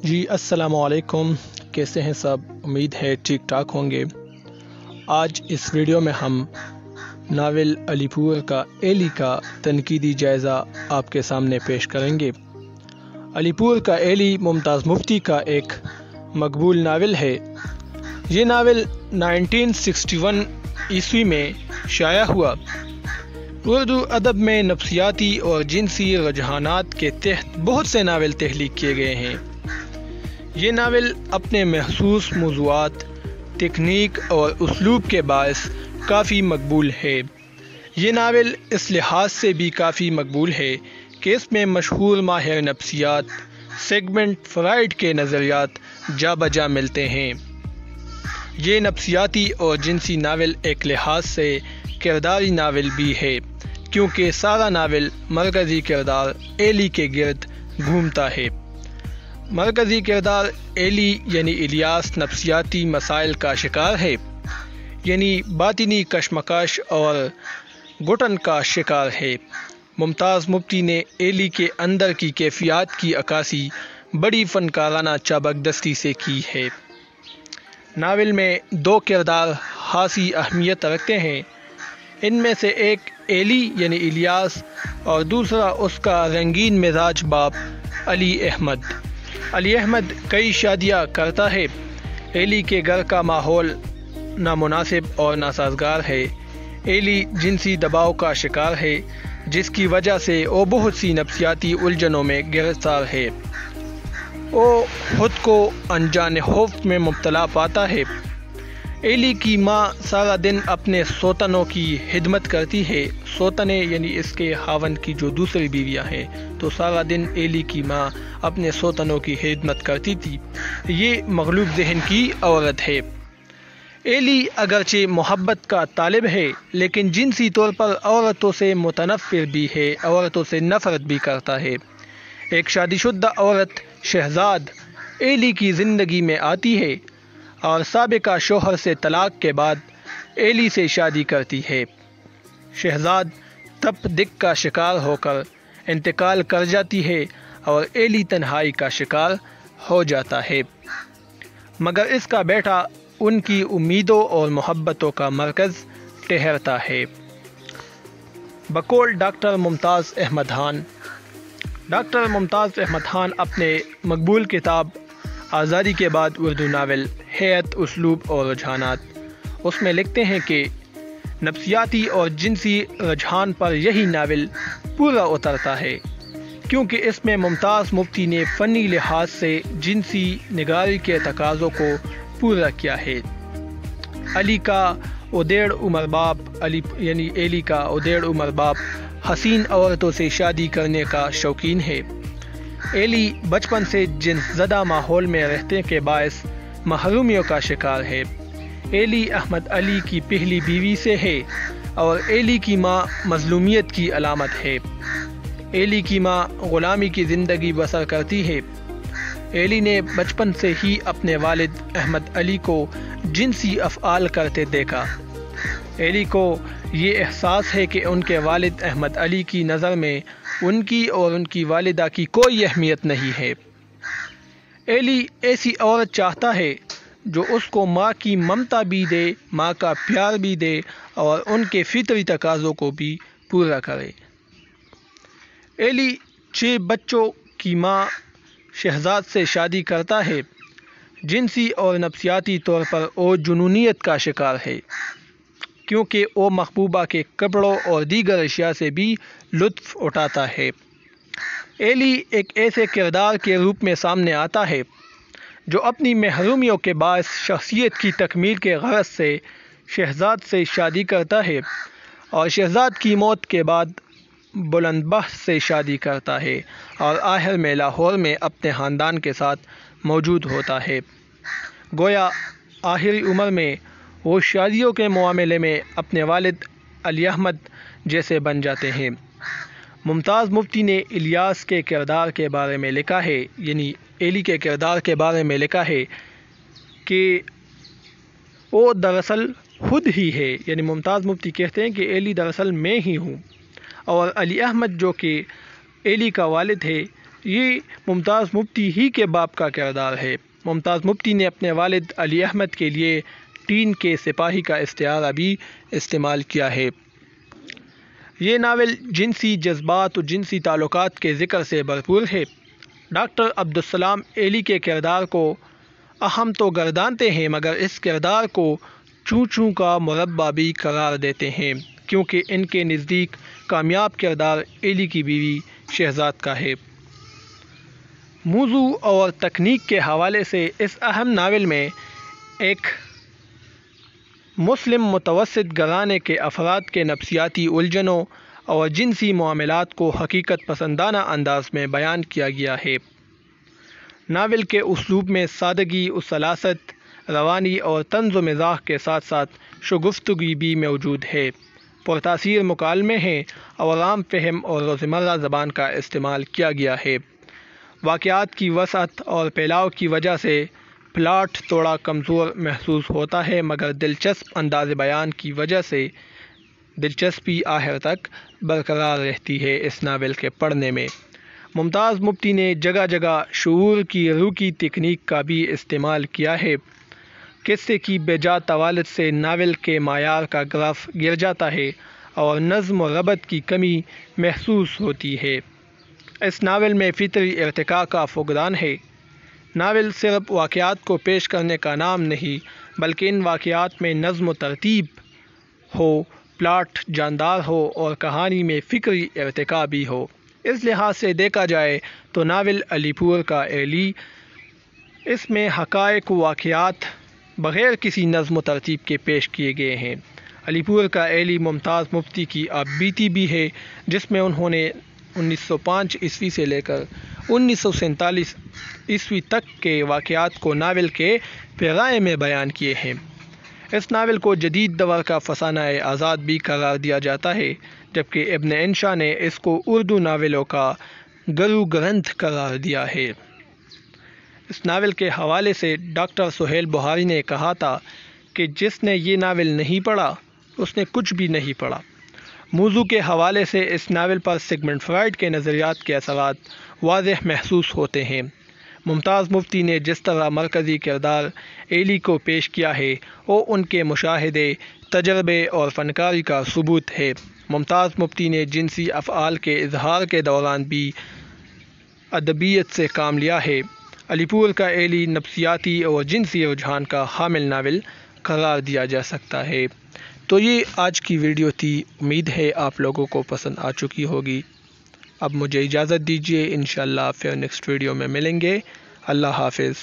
جی السلام علیکم، کیسے ہیں سب؟ امید ہے ٹھیک ٹھاک ہوں گے۔ آج اس ویڈیو میں ہم ناول علی پور کا ایلی کا تنقیدی جائزہ آپ کے سامنے پیش کریں گے۔ علی پور کا ایلی ممتاز مفتی کا ایک مقبول ناول ہے۔ یہ ناول 1961 عیسوی میں شائع ہوا۔ اردو ادب میں نفسیاتی اور جنسی رجحانات کے تحت بہت سے ناول تخلیق کیے گئے ہیں۔ یہ ناول اپنے محسوس موضوعات، تکنیک اور اسلوب کے باعث کافی مقبول ہے۔ یہ ناول اس لحاظ سے بھی کافی مقبول ہے کہ اس میں مشہور ماہر نفسیات سیگمنٹ فرائڈ کے نظریات جا بجا ملتے ہیں۔ یہ نفسیاتی اور جنسی ناول ایک لحاظ سے کرداری ناول بھی ہے، کیونکہ سارا ناول مرکزی کردار ایلی کے گرد گھومتا ہے۔ مرکزی کردار ایلی یعنی الیاس نفسیاتی مسائل کا شکار ہے، یعنی باطنی کشمکش اور گھٹن کا شکار ہے۔ ممتاز مفتی نے ایلی کے اندر کی کیفیات کی عکاسی بڑی فنکارانہ چابکدستی سے کی ہے۔ ناول میں دو کردار خاصی اہمیت رکھتے ہیں۔ ان میں سے ایک ایلی یعنی الیاس اور دوسرا اس کا رنگین مزاج باپ علی احمد۔ علی احمد کئی شادیاں کرتا ہے۔ ایلی کے گھر کا ماحول نامناسب اور ناسازگار ہے۔ ایلی جنسی دباؤ کا شکار ہے، جس کی وجہ سے وہ بہت سی نفسیاتی الجھنوں میں گرفتار ہے۔ وہ خود کو انجان خوف میں مبتلا پاتا ہے۔ ایلی کی ماں سارا دن اپنے سوتنوں کی خدمت کرتی ہے۔ سوتنے یعنی اس کے خاوند کی جو دوسری بیویاں ہیں، تو سارا دن ایلی کی ماں اپنے سوتنوں کی خدمت کرتی تھی۔ یہ مغلوب ذہن کی عورت ہے۔ ایلی اگرچہ محبت کا طالب ہے، لیکن جنسی طور پر عورتوں سے متنفر بھی ہے، عورتوں سے نفرت بھی کرتا ہے۔ ایک شادی شدہ عورت شہزاد ایلی کی زندگی میں آتی ہے اور سابقہ شوہر سے طلاق کے بعد ایلی سے شادی کرتی ہے۔ شہزاد تپ دق کا شکار ہو کر انتقال کر جاتی ہے اور ایلی تنہائی کا شکار ہو جاتا ہے، مگر اس کا بیٹا ان کی امیدوں اور محبتوں کا مرکز ٹھہرتا ہے۔ بقول ڈاکٹر ممتاز احمد خان۔ ڈاکٹر ممتاز احمد خان اپنے مقبول کتاب آزادی کے بعد اردو ناول ہیئت، اسلوب اور رجحانات، اس میں لکھتے ہیں کہ نفسیاتی اور جنسی رجحان پر یہی ناول پورا اترتا ہے، کیونکہ اس میں ممتاز مفتی نے فنی لحاظ سے جنسی نگاری کے تقاضوں کو پورا کیا ہے۔ علی کا ادیڑ عمر باپ یعنی ایلی کا ادیڑ عمر باپ حسین عورتوں سے شادی کرنے کا شوقین ہے۔ ایلی بچپن سے جنس زدہ ماحول میں رہنے کے باعث محرومیوں کا شکار ہے۔ ایلی احمد علی کی پہلی بیوی سے ہے اور ایلی کی ماں مظلومیت کی علامت ہے۔ ایلی کی ماں غلامی کی زندگی بسر کرتی ہے۔ ایلی نے بچپن سے ہی اپنے والد احمد علی کو جنسی افعال کرتے دیکھا۔ ایلی کو یہ احساس ہے کہ ان کے والد احمد علی کی نظر میں ان کی اور ان کی والدہ کی کوئی اہمیت نہیں ہے۔ ایلی ایسی عورت چاہتا ہے جو اس کو ماں کی ممتا بھی دے، ماں کا پیار بھی دے اور ان کے فطری تقاضوں کو بھی پورا کرے۔ ایلی 6 بچوں کی ماں شہزاد سے شادی کرتا ہے۔ جنسی اور نفسیاتی طور پر وہ جنونیت کا شکار ہے، کیونکہ وہ محبوبہ کے کپڑوں اور دیگر اشیاء سے بھی لطف اٹھاتا ہے۔ ایلی ایک ایسے کردار کے روپ میں سامنے آتا ہے جو اپنی محرومیوں کے باعث شخصیت کی تکمیل کے غرض سے شہزاد سے شادی کرتا ہے اور شہزاد کی موت کے بعد بلند بخت سے شادی کرتا ہے اور آخر میں لاہور میں اپنے خاندان کے ساتھ موجود ہوتا ہے۔ گویا آخری عمر میں وہ شادیوں کے معاملے میں اپنے والد علی احمد جیسے بن جاتے ہیں۔ ممتاز مفتی نے الیاس کے کردار کے بارے میں لکھا ہے، یعنی ایلی کے کردار کے بارے میں لکھا ہے کہ وہ دراصل خود ہی ہے، یعنی ممتاز مفتی کہتے ہیں کہ ایلی دراصل میں ہی ہوں، اور علی احمد جو کہ ایلی کا والد ہے یہ ممتاز مفتی ہی کے باپ کا کردار ہے۔ ممتاز مفتی نے اپنے والد علی احمد کے لیے ٹین کے سپاہی کا استعارہ بھی استعمال کیا ہے۔ یہ ناول جنسی جذبات اور جنسی تعلقات کے ذکر سے بھرپور ہے۔ ڈاکٹر عبدالسلام ایلی کے کردار کو اہم تو گردانتے ہیں مگر اس کردار کو چوں چوں کا مربع بھی قرار دیتے ہیں، کیونکہ ان کے نزدیک کامیاب کردار ایلی کی بیوی شہزاد کا ہے۔ موضوع اور تکنیک کے حوالے سے اس اہم ناول میں ایک مسلم متوسط گھرانے کے افراد کے نفسیاتی الجھنوں اور جنسی معاملات کو حقیقت پسندانہ انداز میں بیان کیا گیا ہے۔ ناول کے اسلوب میں سادگی و سلاست، روانی اور طنز و مزاح کے ساتھ ساتھ شگفتگی بھی موجود ہے۔ پرتاثیر مکالمے ہیں اور عام فہم اور روزمرہ زبان کا استعمال کیا گیا ہے۔ واقعات کی وسعت اور پھیلاؤ کی وجہ سے پلاٹ تھوڑا کمزور محسوس ہوتا ہے مگر دلچسپ انداز بیان کی وجہ سے دلچسپی آخر تک برقرار رہتی ہے۔ اس ناول کے پڑھنے میں ممتاز مفتی نے جگہ جگہ شعور کی روکی تکنیک کا بھی استعمال کیا ہے۔ قصے کی بجا طوالت سے ناول کے معیار کا گراف گر جاتا ہے اور نظم و ربط کی کمی محسوس ہوتی ہے۔ اس ناول میں فطری ارتقاء کا فقدان ہے۔ ناول صرف واقعات کو پیش کرنے کا نام نہیں بلکہ ان واقعات میں نظم و ترتیب ہو، پلاٹ جاندار ہو اور کہانی میں فکری ارتقاء بھی ہو۔ اس لحاظ سے دیکھا جائے تو ناول علی پور کا ایلی، اس میں حقائق و واقعات بغیر کسی نظم و ترتیب کے پیش کیے گئے ہیں۔ علی پور کا ایلی ممتاز مفتی کی آپ بیتی بھی ہے جس میں انہوں نے 1905 عیسوی سے لے کر 1947 عیسوی تک کے واقعات کو ناول کے پیرائے میں بیان کیے ہیں۔ اس ناول کو جدید دور کا فسانہ آزاد بھی قرار دیا جاتا ہے جبکہ ابن انشا نے اس کو اردو ناولوں کا گرو گرنتھ قرار دیا ہے۔ اس ناول کے حوالے سے ڈاکٹر سہیل بہاری نے کہا تھا کہ جس نے یہ ناول نہیں پڑھا اس نے کچھ بھی نہیں پڑھا۔ موضوع کے حوالے سے اس ناول پر سگمنڈ فرائڈ کے نظریات کے اثرات واضح محسوس ہوتے ہیں۔ ممتاز مفتی نے جس طرح مرکزی کردار ایلی کو پیش کیا ہے وہ ان کے مشاہدے، تجربے اور فنکاری کا ثبوت ہے۔ ممتاز مفتی نے جنسی افعال کے اظہار کے دوران بھی ادبیت سے کام لیا ہے۔ علی پور کا ایلی نفسیاتی اور جنسی رجحان کا حامل ناول قرار دیا جا سکتا ہے۔ تو یہ آج کی ویڈیو تھی، امید ہے آپ لوگوں کو پسند آ چکی ہوگی۔ اب مجھے اجازت دیجیے، انشاءاللہ پھر نیکسٹ ویڈیو میں ملیں گے۔ اللہ حافظ۔